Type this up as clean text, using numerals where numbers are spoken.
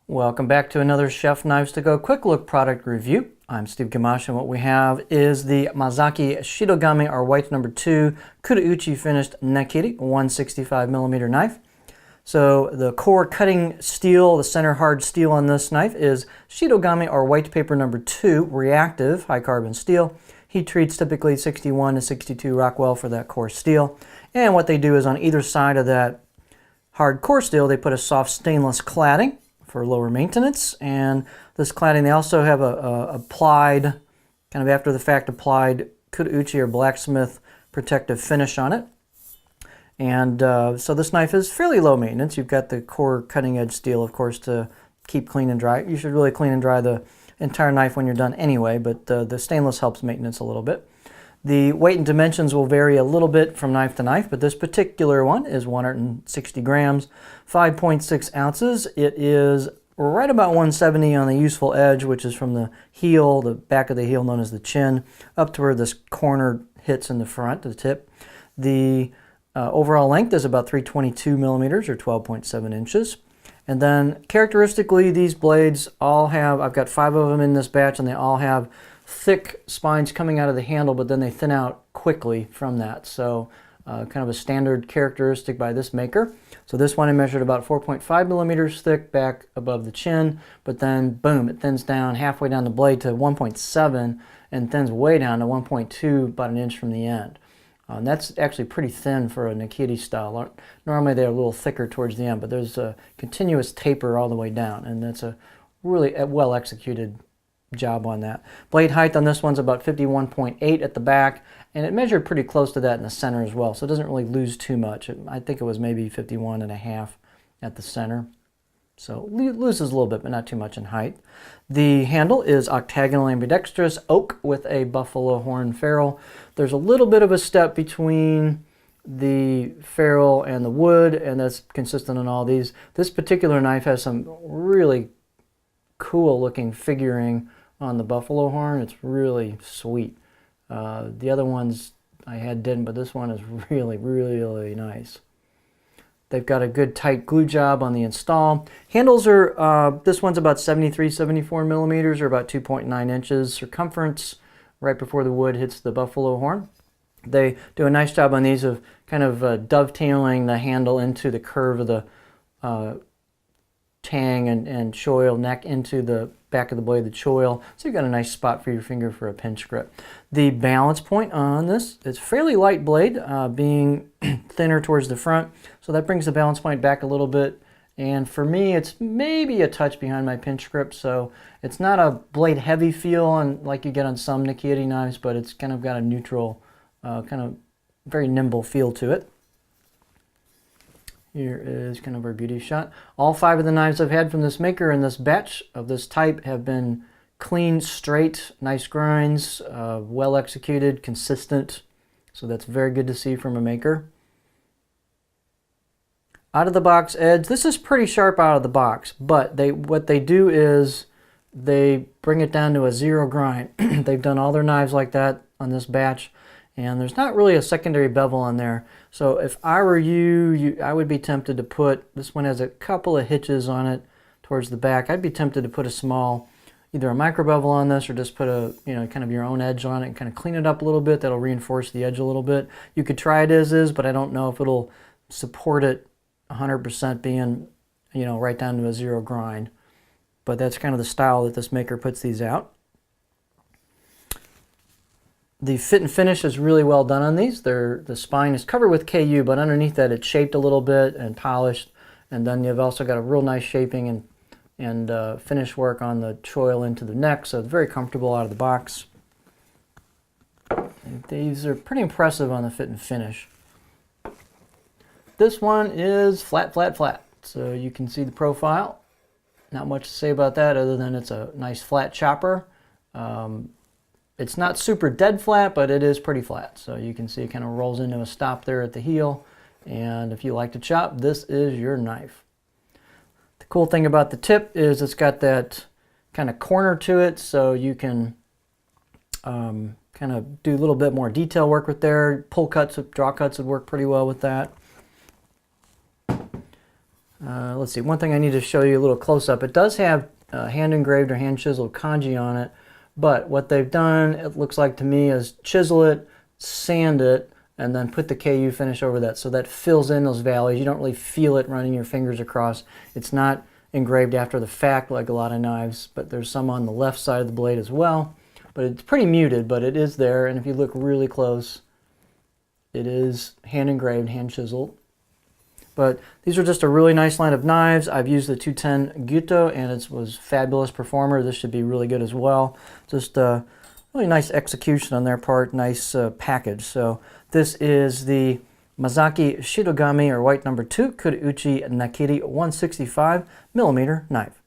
Welcome back to another Chef Knives to Go quick look product review. I'm Steve Gamache, and what we have is the Mazaki Shidogami, our white number 2 Kurauchi finished Nakiri 165mm knife. So the core cutting steel, the center hard steel on this knife is Shidogami, our white paper number 2 reactive high carbon steel. Heat treats typically 61 to 62 Rockwell for that core steel. And what they do is on either side of that hard core steel, they put a soft stainless cladding for lower maintenance, and this cladding, they also have a applied, kind of after the fact applied Kurauchi or blacksmith protective finish on it. And so this knife is fairly low maintenance. You've got the core cutting edge steel, of course, to keep clean and dry. You should really clean and dry the entire knife when you're done anyway, but the stainless helps maintenance a little bit. The weight and dimensions will vary a little bit from knife to knife, but this particular one is 160 grams, 5.6 ounces. It is right about 170 on the useful edge, which is from the heel, the back of the heel known as the chin, up to where this corner hits in the front, the tip. The overall length is about 322 millimeters or 12.7 inches. And then characteristically, these blades all have, I've got 5 of them in this batch, and they all have thick spines coming out of the handle, but then they thin out quickly from that. So kind of a standard characteristic by this maker. So this one I measured about 4.5 millimeters thick back above the chin, but then boom, it thins down halfway down the blade to 1.7 and thins way down to 1.2, about an inch from the end. And that's actually pretty thin for a Nakiri style. Normally they're a little thicker towards the end, but there's a continuous taper all the way down, and that's a really well executed job on that. Blade height on this one's about 51.8 at the back, and it measured pretty close to that in the center as well, so it doesn't really lose too much. I think it was maybe 51.5 at the center, so it loses a little bit, but not too much in height. The handle is octagonal ambidextrous oak with a buffalo horn ferrule. There's a little bit of a step between the ferrule and the wood, and that's consistent on all these. This particular knife has some really cool looking figuring on the buffalo horn. It's really sweet. The other ones I had didn't, but this one is really nice. They've got a good tight glue job on the install. Handles are, this one's about 74 millimeters or about 2.9 inches circumference right before the wood hits the buffalo horn. They do a nice job on these of kind of dovetailing the handle into the curve of the tang and choil neck into the back of the blade, the choil, so you've got a nice spot for your finger for a pinch grip. The balance point on this is fairly light blade, being thinner towards the front, so that brings the balance point back a little bit, and for me it's maybe a touch behind my pinch grip, so it's not a blade heavy feel on like you get on some Nakiri knives, but it's kind of got a neutral, kind of very nimble feel to it. Here is kind of our beauty shot. All 5 of the knives I've had from this maker in this batch of this type have been clean, straight, nice grinds, well executed, consistent. So that's very good to see from a maker. Out of the box edge, this is pretty sharp out of the box, but what they do is they bring it down to a 0 grind. They've done all their knives like that on this batch, and there's not really a secondary bevel on there. So if I were you, I would be tempted to put, this one has a couple of hitches on it towards the back. I'd be tempted to put a small, either a micro bevel on this or just put a, kind of your own edge on it and kind of clean it up a little bit. That'll reinforce the edge a little bit. You could try it as is, but I don't know if it'll support it 100% being, right down to a 0 grind. But that's kind of the style that this maker puts these out. The fit and finish is really well done on these. The spine is covered with KU, but underneath that it's shaped a little bit and polished. And then you've also got a real nice shaping and finish work on the choil into the neck, so it's very comfortable out of the box. These are pretty impressive on the fit and finish. This one is flat. So you can see the profile. Not much to say about that other than it's a nice flat chopper. It's not super dead flat, but it is pretty flat. So you can see it kind of rolls into a stop there at the heel. And if you like to chop, this is your knife. The cool thing about the tip is it's got that kind of corner to it, so you can kind of do a little bit more detail work with there. Pull cuts, draw cuts would work pretty well with that. Let's see, one thing I need to show you a little close-up. It does have hand engraved or hand chiseled kanji on it, but what they've done, it looks like to me, is chisel it, sand it, and then put the KU finish over that, so that fills in those valleys. You don't really feel it running your fingers across. It's not engraved after the fact like a lot of knives, but there's some on the left side of the blade as well. But it's pretty muted, but it is there, and if you look really close, it is hand engraved, hand chiseled. But these are just a really nice line of knives. I've used the 210 Gyuto, and it was fabulous performer. This should be really good as well. Just really nice execution on their part, nice package. So this is the Mazaki Shidogami, or white number 2, Kurauchi Nakiri 165mm knife.